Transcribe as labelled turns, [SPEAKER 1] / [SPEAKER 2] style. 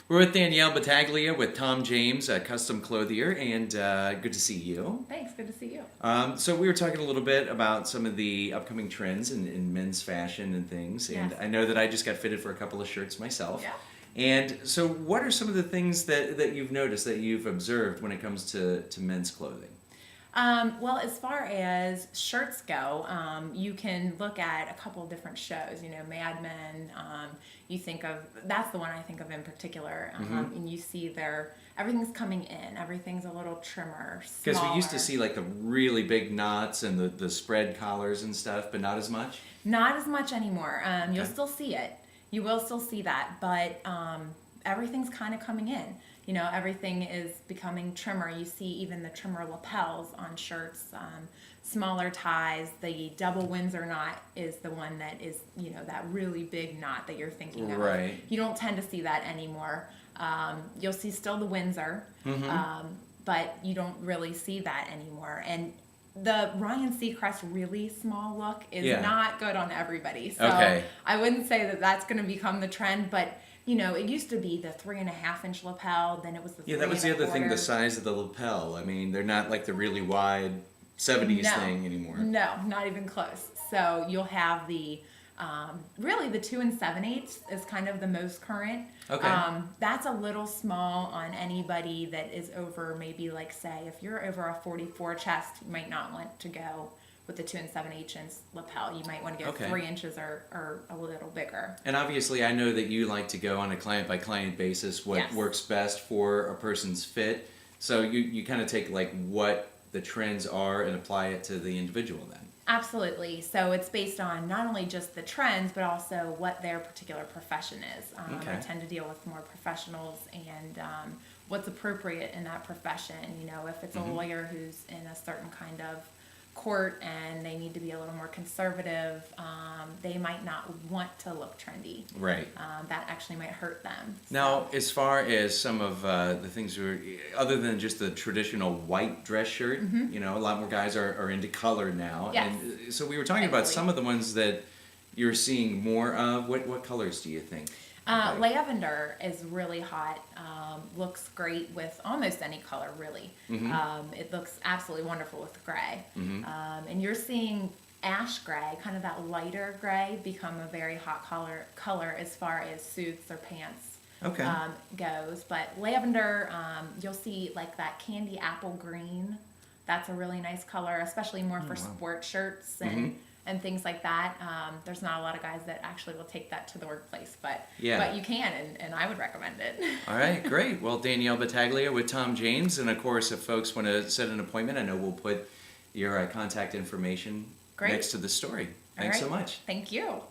[SPEAKER 1] We're with Danielle Battaglia with Tom James, a custom clothier, and good to see you.
[SPEAKER 2] Thanks, good to see you.
[SPEAKER 1] So we were talking a little bit about some of the upcoming trends in men's fashion and things, and
[SPEAKER 2] Yes.
[SPEAKER 1] I know that I just got fitted for a couple of shirts myself.
[SPEAKER 2] Yeah.
[SPEAKER 1] And so what are some of the things that you've noticed, that you've observed when it comes to men's clothing?
[SPEAKER 2] Well, as far as shirts go, you can look at a couple of different shows. You know, Mad Men. You think of that's the one I think of in particular, and you see everything's coming in. Everything's a little trimmer,
[SPEAKER 1] Because we used
[SPEAKER 2] smaller.
[SPEAKER 1] to see like the really big knots and the spread collars and stuff, but not as much.
[SPEAKER 2] Not as much anymore. You'll
[SPEAKER 1] Okay.
[SPEAKER 2] still see it. You will still see that, but everything's kind of coming in. You know, everything is becoming trimmer. You see even the trimmer lapels on shirts, smaller ties. The double Windsor knot is the one that is, you know, that really big knot that you're thinking of.
[SPEAKER 1] Right.
[SPEAKER 2] You don't tend to see that anymore. You'll see still the Windsor, but you don't really see that anymore. And the Ryan Seacrest really small look is
[SPEAKER 1] Yeah.
[SPEAKER 2] not good on everybody. So
[SPEAKER 1] Okay.
[SPEAKER 2] I wouldn't say that that's going to become the trend, but you know, it used to be the 3.5-inch lapel, then it was the
[SPEAKER 1] Yeah, that was the other thing, the
[SPEAKER 2] 3.25.
[SPEAKER 1] size of the lapel. I mean, they're not like the really wide 70s
[SPEAKER 2] No.
[SPEAKER 1] thing anymore.
[SPEAKER 2] No, not even close. So you'll have the really the 2 7/8 is kind of the most current.
[SPEAKER 1] Okay.
[SPEAKER 2] That's a little small on anybody that is over maybe, like, say if you're over a 44 chest, you might not want to go with the 2 7/8 lapel. You might want to go
[SPEAKER 1] Okay.
[SPEAKER 2] 3 inches or a little bigger.
[SPEAKER 1] And obviously, I know that you like to go on a client-by-client basis what
[SPEAKER 2] Yes.
[SPEAKER 1] works best for a person's fit. So you kind of take like what the trends are and apply it to the individual then.
[SPEAKER 2] Absolutely. So it's based on not only just the trends, but also what their particular profession is.
[SPEAKER 1] Okay.
[SPEAKER 2] I tend to deal with more professionals and what's appropriate in that profession. You know, if it's a lawyer who's in a certain kind of court and they need to be a little more conservative, they might not want to look trendy.
[SPEAKER 1] Right.
[SPEAKER 2] That actually might hurt them.
[SPEAKER 1] Now, as far as some of the things, other than just the traditional white dress shirt, you know, a lot more guys are into color now.
[SPEAKER 2] Yes.
[SPEAKER 1] And so we were talking about
[SPEAKER 2] Thankfully.
[SPEAKER 1] some of the ones that you're seeing more of. What colors do you think? Okay.
[SPEAKER 2] Lavender is really hot. Looks great with almost any color, really. It looks absolutely wonderful with gray. And you're seeing ash gray, kind of that lighter gray, become a very hot color as far as suits or pants
[SPEAKER 1] Okay.
[SPEAKER 2] goes. But lavender, you'll see like that candy apple green. That's a really nice color, especially more for sport shirts and things like that. There's not a lot of guys that actually will take that to the workplace, but you can, and I would recommend it.
[SPEAKER 1] All right, great. Well, Danielle Battaglia with Tom James. And of course, if folks want to set an appointment, I know we'll put your contact information
[SPEAKER 2] Great.
[SPEAKER 1] next to the story. Thanks so
[SPEAKER 2] All right.
[SPEAKER 1] much.
[SPEAKER 2] Thank you.